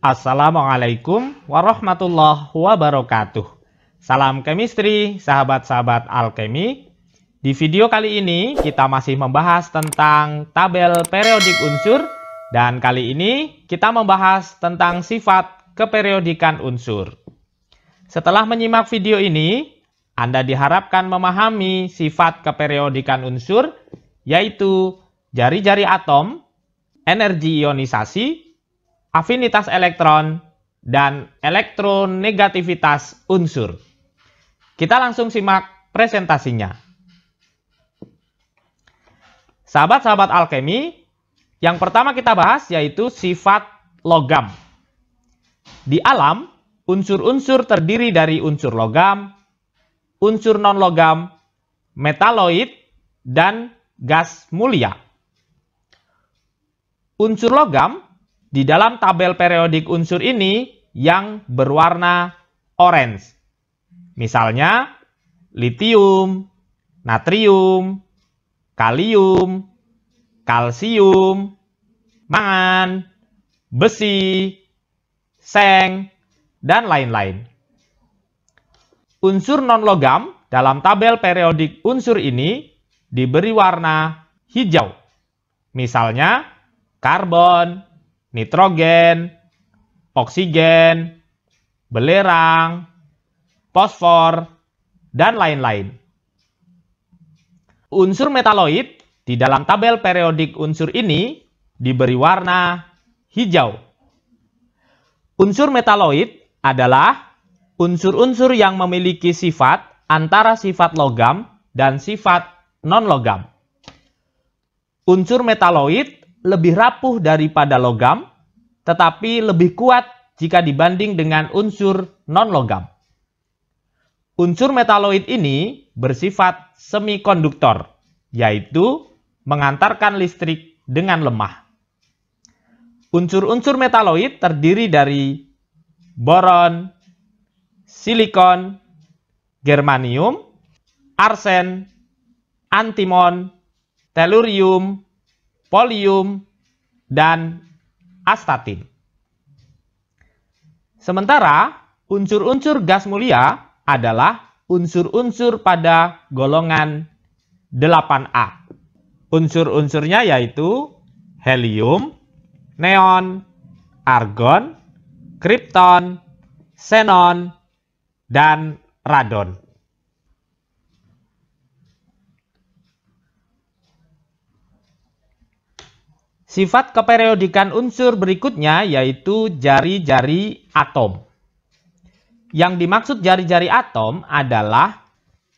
Assalamualaikum warahmatullahi wabarakatuh. Salam chemistry, sahabat-sahabat alkemi. Di video kali ini kita masih membahas tentang tabel periodik unsur dan kali ini kita membahas tentang sifat keperiodikan unsur. Setelah menyimak video ini, Anda diharapkan memahami sifat keperiodikan unsur yaitu jari-jari atom, energi ionisasi, afinitas elektron, dan elektronegativitas unsur. Kita langsung simak presentasinya. Sahabat-sahabat alkemi, yang pertama kita bahas yaitu sifat logam. Di alam, unsur-unsur terdiri dari unsur logam, unsur non-logam, metaloid, dan gas mulia. Unsur logam di dalam tabel periodik unsur ini yang berwarna orange. Misalnya litium, natrium, kalium, kalsium, mangan, besi, seng, dan lain-lain. Unsur non-logam dalam tabel periodik unsur ini diberi warna hijau. Misalnya karbon, nitrogen, oksigen, belerang, fosfor, dan lain-lain. Unsur metaloid di dalam tabel periodik unsur ini diberi warna hijau. Unsur metaloid adalah unsur-unsur yang memiliki sifat antara sifat logam dan sifat non-logam. Unsur metaloid lebih rapuh daripada logam, tetapi lebih kuat jika dibanding dengan unsur non-logam. Unsur metaloid ini bersifat semikonduktor, yaitu mengantarkan listrik dengan lemah. Unsur-unsur metaloid terdiri dari boron, silikon, germanium, arsen, antimon, tellurium, polium, dan astatin. Sementara unsur-unsur gas mulia adalah unsur-unsur pada golongan 8A. Unsur-unsurnya yaitu helium, neon, argon, kripton, xenon, dan radon. Sifat keperiodikan unsur berikutnya yaitu jari-jari atom. Yang dimaksud jari-jari atom adalah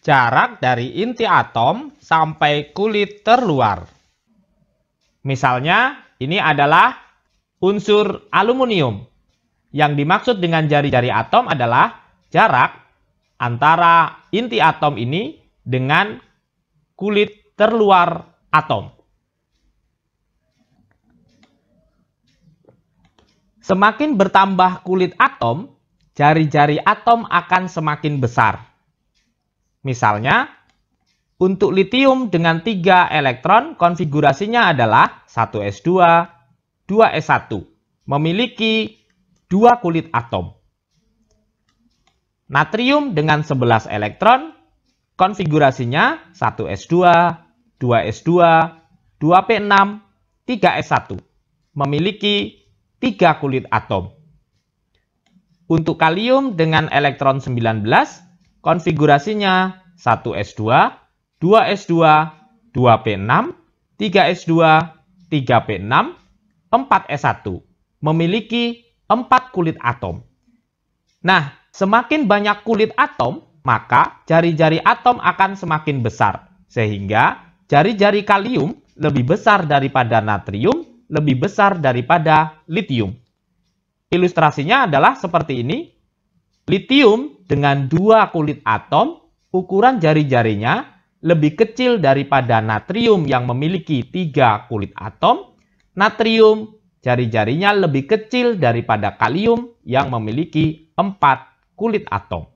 jarak dari inti atom sampai kulit terluar. Misalnya, ini adalah unsur aluminium. Yang dimaksud dengan jari-jari atom adalah jarak antara inti atom ini dengan kulit terluar atom. Semakin bertambah kulit atom, jari-jari atom akan semakin besar. Misalnya, untuk litium dengan 3 elektron konfigurasinya adalah 1s2, 2s1, memiliki 2 kulit atom. Natrium dengan 11 elektron konfigurasinya 1s2, 2s2, 2p6, 3s1, memiliki 3 kulit atom. Untuk kalium dengan elektron 19, konfigurasinya 1s2, 2s2, 2p6, 3s2, 3p6, 4s1, memiliki 4 kulit atom. Nah, semakin banyak kulit atom, maka jari-jari atom akan semakin besar. Sehingga jari-jari kalium lebih besar daripada natrium, lebih besar daripada litium. Ilustrasinya adalah seperti ini. Litium dengan 2 kulit atom, ukuran jari-jarinya lebih kecil daripada natrium yang memiliki 3 kulit atom. Natrium jari-jarinya lebih kecil daripada kalium yang memiliki 4 kulit atom.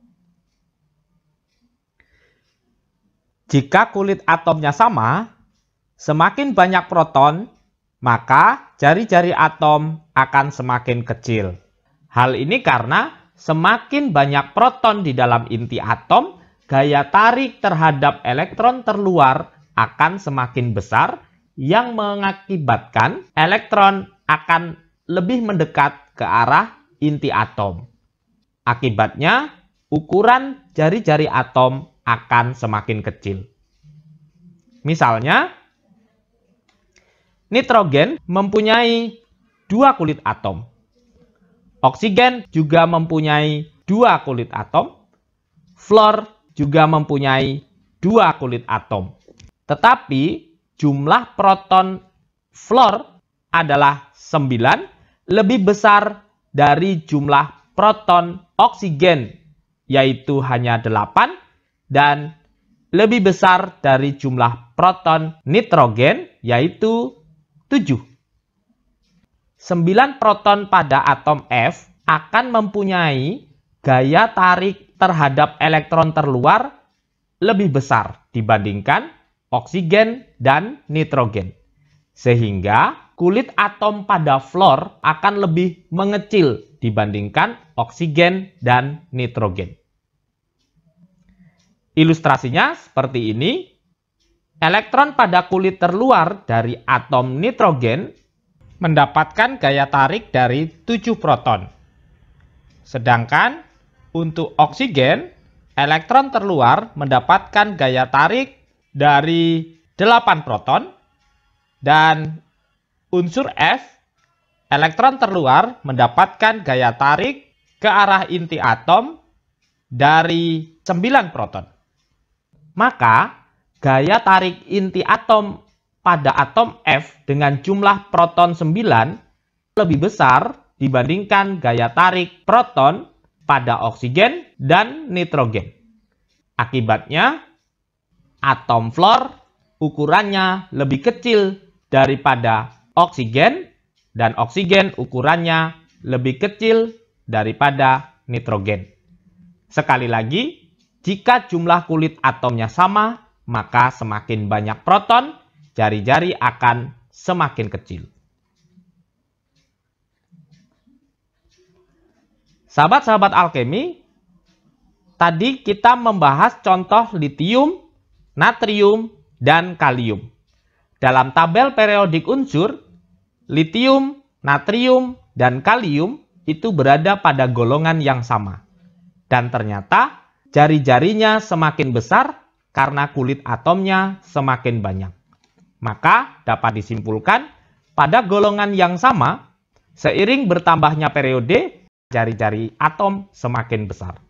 Jika kulit atomnya sama, semakin banyak proton, maka jari-jari atom akan semakin kecil. Hal ini karena semakin banyak proton di dalam inti atom, gaya tarik terhadap elektron terluar akan semakin besar yang mengakibatkan elektron akan lebih mendekat ke arah inti atom. Akibatnya, ukuran jari-jari atom akan semakin kecil. Misalnya, nitrogen mempunyai 2 kulit atom. Oksigen juga mempunyai 2 kulit atom. Fluor juga mempunyai 2 kulit atom. Tetapi jumlah proton fluor adalah 9, lebih besar dari jumlah proton oksigen, yaitu hanya 8, dan lebih besar dari jumlah proton nitrogen, yaitu 7. 9 proton pada atom F akan mempunyai gaya tarik terhadap elektron terluar lebih besar dibandingkan oksigen dan nitrogen. Sehingga kulit atom pada fluor akan lebih mengecil dibandingkan oksigen dan nitrogen. Ilustrasinya seperti ini. Elektron pada kulit terluar dari atom nitrogen mendapatkan gaya tarik dari 7 proton. Sedangkan untuk oksigen, elektron terluar mendapatkan gaya tarik dari 8 proton. Dan unsur F, elektron terluar mendapatkan gaya tarik ke arah inti atom dari 9 proton. Maka, gaya tarik inti atom pada atom F dengan jumlah proton 9 lebih besar dibandingkan gaya tarik proton pada oksigen dan nitrogen. Akibatnya, atom fluor ukurannya lebih kecil daripada oksigen, dan oksigen ukurannya lebih kecil daripada nitrogen. Sekali lagi, jika jumlah kulit atomnya sama, maka semakin banyak proton, jari-jari akan semakin kecil. Sahabat-sahabat alkemi, tadi kita membahas contoh litium, natrium, dan kalium. Dalam tabel periodik unsur, litium, natrium, dan kalium itu berada pada golongan yang sama. Dan ternyata jari-jarinya semakin besar karena kulit atomnya semakin banyak. Maka dapat disimpulkan pada golongan yang sama, seiring bertambahnya periode, jari-jari atom semakin besar.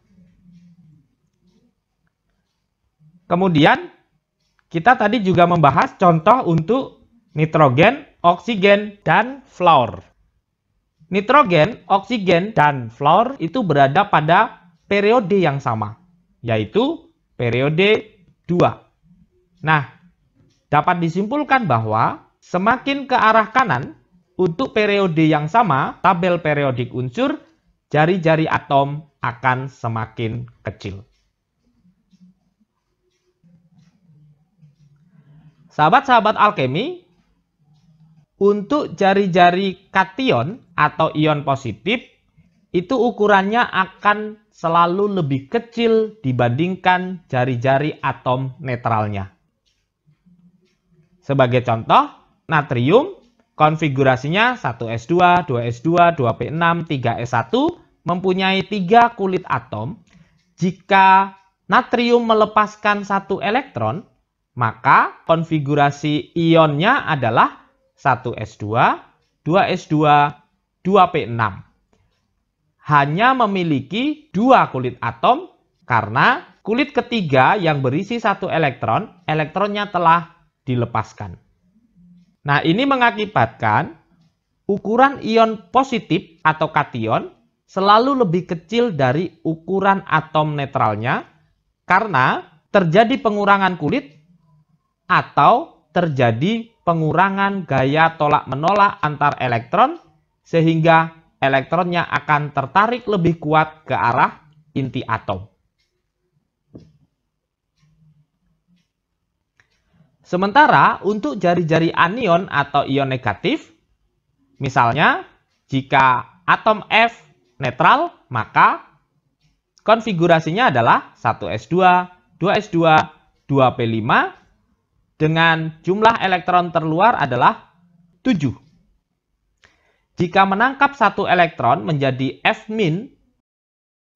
Kemudian, kita tadi juga membahas contoh untuk nitrogen, oksigen, dan fluor. Nitrogen, oksigen, dan fluor itu berada pada periode yang sama, yaitu periode 2. Nah, dapat disimpulkan bahwa semakin ke arah kanan, untuk periode yang sama, tabel periodik unsur, jari-jari atom akan semakin kecil. Sahabat-sahabat alkemi, untuk jari-jari kation atau ion positif, itu ukurannya akan selalu lebih kecil dibandingkan jari-jari atom netralnya. Sebagai contoh, natrium konfigurasinya 1s2, 2s2, 2p6, 3s1 mempunyai 3 kulit atom. Jika natrium melepaskan 1 elektron, maka konfigurasi ionnya adalah 1s2, 2s2, 2p6. Hanya memiliki 2 kulit atom karena kulit ketiga yang berisi 1 elektron, elektronnya telah dilepaskan. Nah, ini mengakibatkan ukuran ion positif atau kation selalu lebih kecil dari ukuran atom netralnya karena terjadi pengurangan kulit atau terjadi pengurangan gaya tolak-menolak antar elektron sehingga elektronnya akan tertarik lebih kuat ke arah inti atom. Sementara untuk jari-jari anion atau ion negatif, misalnya jika atom F netral, maka konfigurasinya adalah 1s2, 2s2, 2p5 dengan jumlah elektron terluar adalah 7. Jika menangkap satu elektron menjadi F-,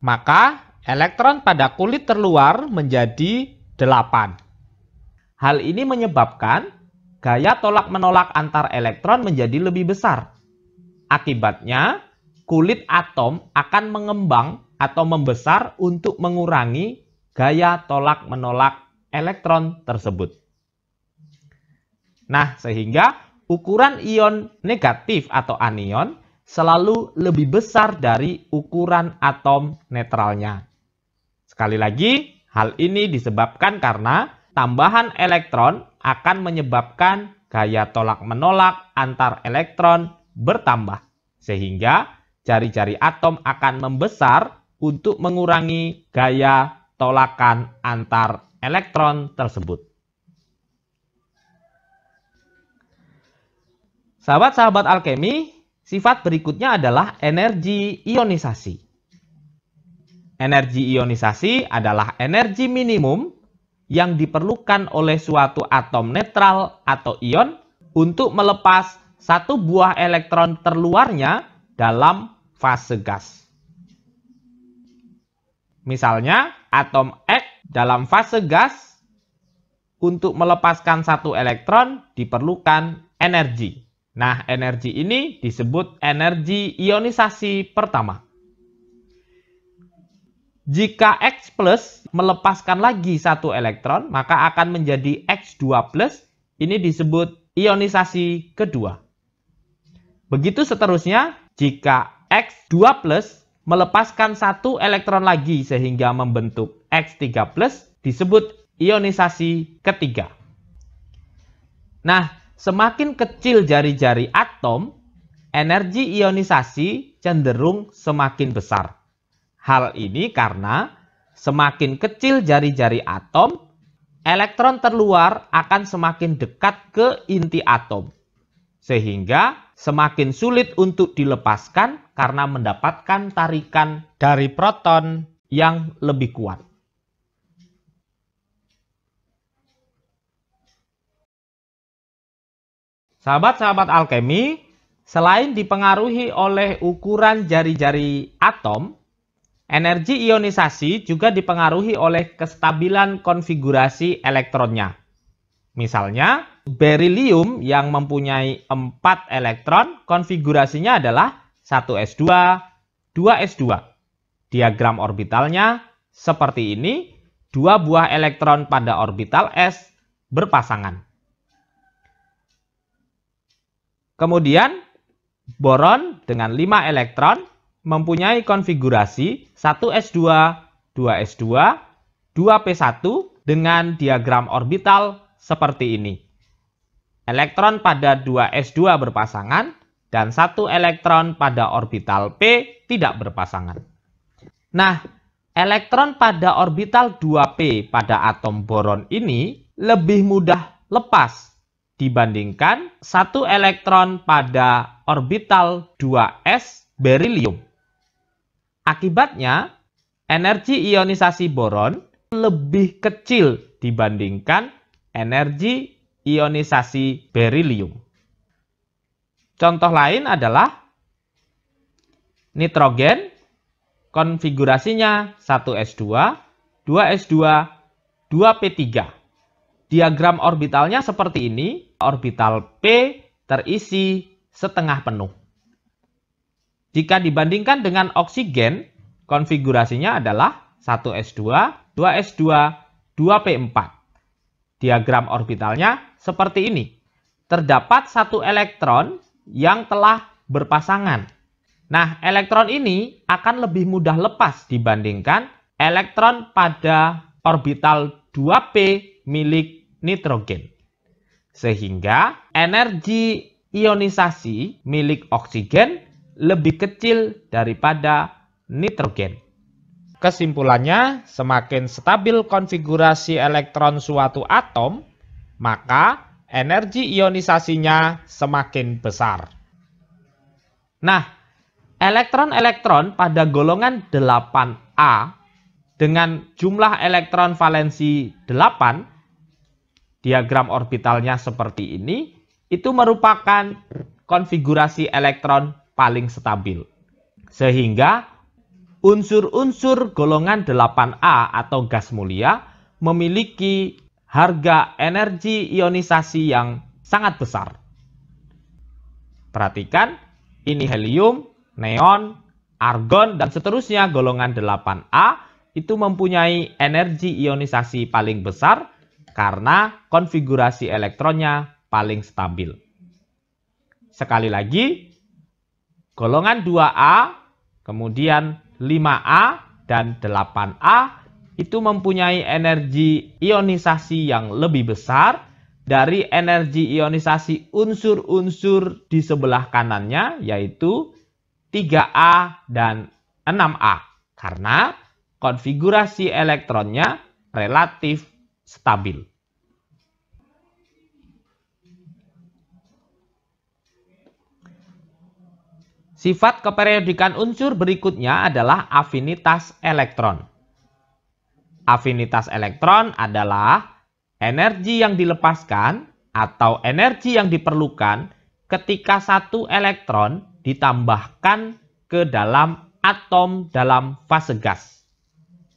maka elektron pada kulit terluar menjadi 8. Hal ini menyebabkan gaya tolak-menolak antar elektron menjadi lebih besar. Akibatnya, kulit atom akan mengembang atau membesar untuk mengurangi gaya tolak-menolak elektron tersebut. Nah, sehingga ukuran ion negatif atau anion selalu lebih besar dari ukuran atom netralnya. Sekali lagi, hal ini disebabkan karena tambahan elektron akan menyebabkan gaya tolak-menolak antar elektron bertambah, sehingga jari-jari atom akan membesar untuk mengurangi gaya tolakan antar elektron tersebut. Sahabat-sahabat alkemi, sifat berikutnya adalah energi ionisasi. Energi ionisasi adalah energi minimum yang diperlukan oleh suatu atom netral atau ion untuk melepas satu buah elektron terluarnya dalam fase gas. Misalnya, atom X dalam fase gas untuk melepaskan satu elektron diperlukan energi. Nah, energi ini disebut energi ionisasi pertama. Jika X plus melepaskan lagi satu elektron, maka akan menjadi X2 plus. Ini disebut ionisasi kedua. Begitu seterusnya, jika X2 plus melepaskan satu elektron lagi sehingga membentuk X3 plus, disebut ionisasi ketiga. Nah, semakin kecil jari-jari atom, energi ionisasi cenderung semakin besar. Hal ini karena semakin kecil jari-jari atom, elektron terluar akan semakin dekat ke inti atom. Sehingga semakin sulit untuk dilepaskan karena mendapatkan tarikan dari proton yang lebih kuat. Sahabat-sahabat alkemi, selain dipengaruhi oleh ukuran jari-jari atom, energi ionisasi juga dipengaruhi oleh kestabilan konfigurasi elektronnya. Misalnya, berilium yang mempunyai 4 elektron, konfigurasinya adalah 1s2, 2s2. Diagram orbitalnya seperti ini, 2 buah elektron pada orbital S berpasangan. Kemudian, boron dengan 5 elektron mempunyai konfigurasi 1s2, 2s2, 2p1 dengan diagram orbital seperti ini. Elektron pada 2s2 berpasangan dan 1 elektron pada orbital p tidak berpasangan. Nah, elektron pada orbital 2p pada atom boron ini lebih mudah lepas dibandingkan 1 elektron pada orbital 2s berilium. Akibatnya, energi ionisasi boron lebih kecil dibandingkan energi ionisasi berilium. Contoh lain adalah nitrogen, konfigurasinya 1s2, 2s2, 2p3. Diagram orbitalnya seperti ini, orbital P terisi setengah penuh. Jika dibandingkan dengan oksigen, konfigurasinya adalah 1s2, 2s2, 2p4. Diagram orbitalnya seperti ini. Terdapat 1 elektron yang telah berpasangan. Nah, elektron ini akan lebih mudah lepas dibandingkan elektron pada orbital 2p milik nitrogen. Sehingga energi ionisasi milik oksigen lebih kecil daripada nitrogen. Kesimpulannya, semakin stabil konfigurasi elektron suatu atom, maka energi ionisasinya semakin besar. Nah, elektron-elektron pada golongan 8A dengan jumlah elektron valensi 8, diagram orbitalnya seperti ini, itu merupakan konfigurasi elektron paling stabil. Sehingga unsur-unsur golongan 8A atau gas mulia memiliki harga energi ionisasi yang sangat besar. Perhatikan, ini helium, neon, argon, dan seterusnya golongan 8A itu mempunyai energi ionisasi paling besar karena konfigurasi elektronnya paling stabil. Sekali lagi, golongan 2A, kemudian 5A, dan 8A itu mempunyai energi ionisasi yang lebih besar dari energi ionisasi unsur-unsur di sebelah kanannya, yaitu 3A dan 6A, karena konfigurasi elektronnya relatif stabil. Sifat keperiodikan unsur berikutnya adalah afinitas elektron. Afinitas elektron adalah energi yang dilepaskan atau energi yang diperlukan ketika satu elektron ditambahkan ke dalam atom dalam fase gas.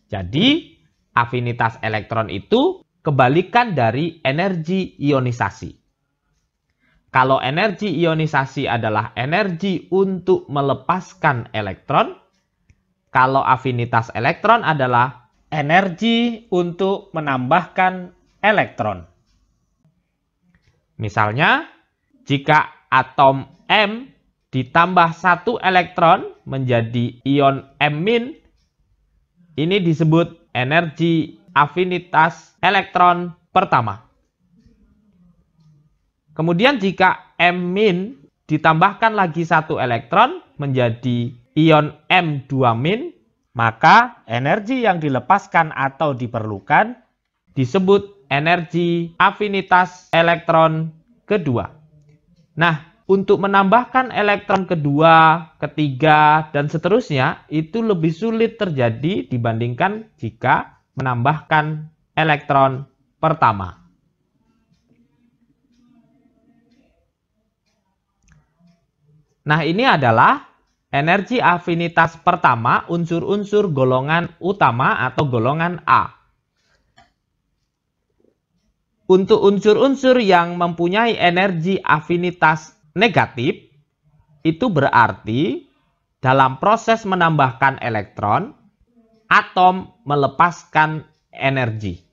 Jadi, afinitas elektron itu kebalikan dari energi ionisasi. Kalau energi ionisasi adalah energi untuk melepaskan elektron, kalau afinitas elektron adalah energi untuk menambahkan elektron. Misalnya, jika atom M ditambah satu elektron menjadi ion M-, ini disebut energi afinitas elektron pertama. Kemudian jika M- ditambahkan lagi satu elektron menjadi ion M2-, maka energi yang dilepaskan atau diperlukan disebut energi afinitas elektron kedua. Nah, untuk menambahkan elektron kedua, ketiga, dan seterusnya itu lebih sulit terjadi dibandingkan jika menambahkan elektron pertama. Nah, ini adalah energi afinitas pertama unsur-unsur golongan utama atau golongan A. Untuk unsur-unsur yang mempunyai energi afinitas negatif, itu berarti dalam proses menambahkan elektron, atom melepaskan energi.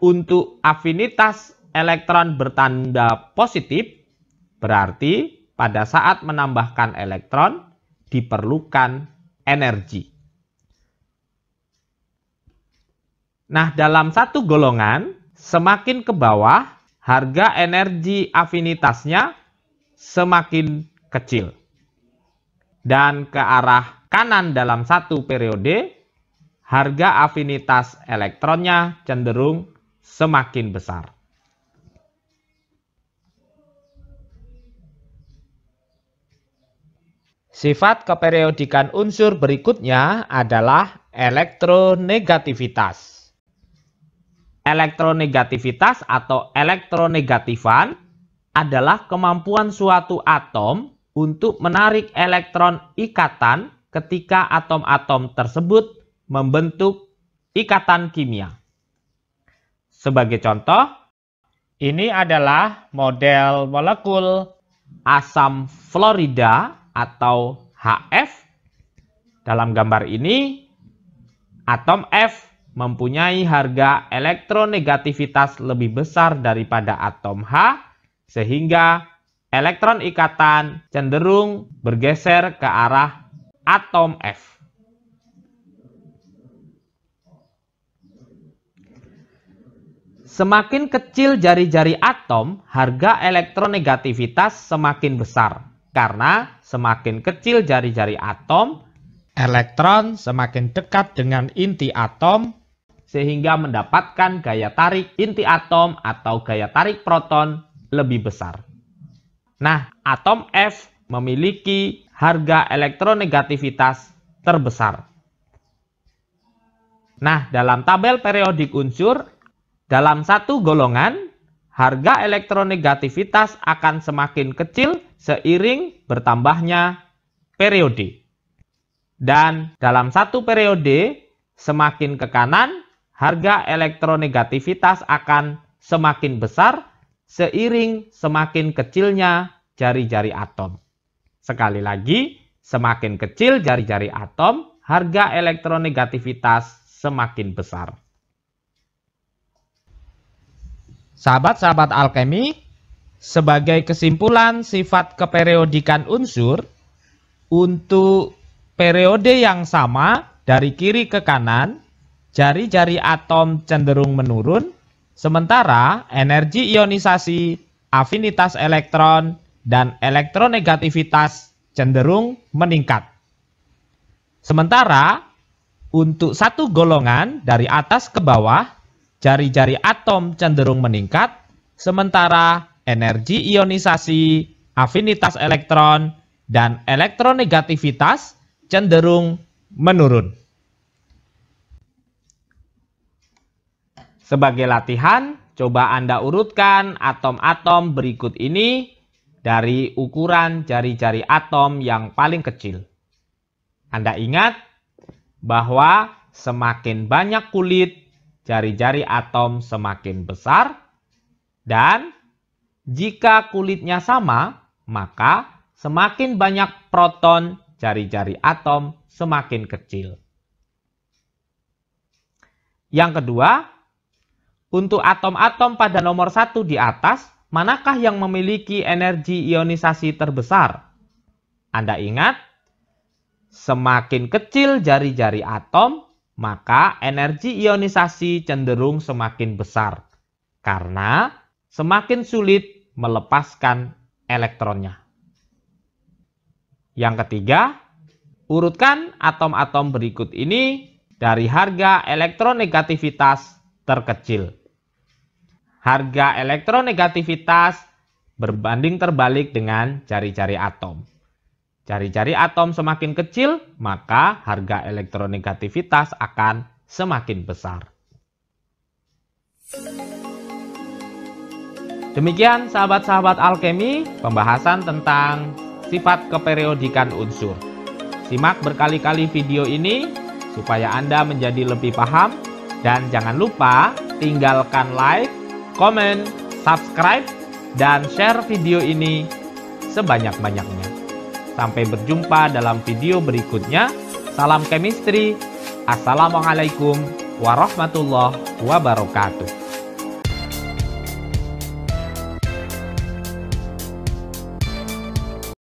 Untuk afinitas elektron bertanda positif, berarti pada saat menambahkan elektron diperlukan energi. Nah, dalam satu golongan, semakin ke bawah, harga energi afinitasnya semakin kecil. Dan ke arah kanan dalam satu periode, harga afinitas elektronnya cenderung semakin besar. Sifat keperiodikan unsur berikutnya adalah elektronegativitas. Elektronegativitas atau elektronegatifan adalah kemampuan suatu atom untuk menarik elektron ikatan ketika atom-atom tersebut membentuk ikatan kimia. Sebagai contoh, ini adalah model molekul asam fluorida atau HF. Dalam gambar ini, atom F mempunyai harga elektronegativitas lebih besar daripada atom H, sehingga elektron ikatan cenderung bergeser ke arah atom F. Semakin kecil jari-jari atom, harga elektronegativitas semakin besar. Karena semakin kecil jari-jari atom, elektron semakin dekat dengan inti atom, sehingga mendapatkan gaya tarik inti atom atau gaya tarik proton lebih besar. Nah, atom F memiliki harga elektronegativitas terbesar. Nah, dalam tabel periodik unsur, dalam satu golongan, harga elektronegativitas akan semakin kecil seiring bertambahnya periode. Dan dalam satu periode, semakin ke kanan, harga elektronegativitas akan semakin besar seiring semakin kecilnya jari-jari atom. Sekali lagi, semakin kecil jari-jari atom, harga elektronegativitas semakin besar. Sahabat-sahabat alkemi, sebagai kesimpulan sifat keperiodikan unsur, untuk periode yang sama dari kiri ke kanan, jari-jari atom cenderung menurun, sementara energi ionisasi, afinitas elektron, dan elektronegativitas cenderung meningkat. Sementara untuk satu golongan dari atas ke bawah, jari-jari atom cenderung meningkat, sementara energi ionisasi, afinitas elektron, dan elektronegativitas cenderung menurun. Sebagai latihan, coba Anda urutkan atom-atom berikut ini dari ukuran jari-jari atom yang paling kecil. Anda ingat bahwa semakin banyak kulit, jari-jari atom semakin besar, dan jika kulitnya sama, maka semakin banyak proton, jari-jari atom semakin kecil. Yang kedua, untuk atom-atom pada nomor 1 di atas, manakah yang memiliki energi ionisasi terbesar? Anda ingat, semakin kecil jari-jari atom, maka energi ionisasi cenderung semakin besar, karena semakin sulit melepaskan elektronnya. Yang ketiga, urutkan atom-atom berikut ini dari harga elektronegativitas terkecil. Harga elektronegativitas berbanding terbalik dengan jari-jari atom. Jari-jari atom semakin kecil, maka harga elektronegativitas akan semakin besar. Demikian sahabat-sahabat alkemi, pembahasan tentang sifat keperiodikan unsur. Simak berkali-kali video ini supaya Anda menjadi lebih paham, dan jangan lupa tinggalkan like, komen, subscribe, dan share video ini sebanyak-banyaknya. Sampai berjumpa dalam video berikutnya. Salam chemistry. Assalamualaikum warahmatullahi wabarakatuh.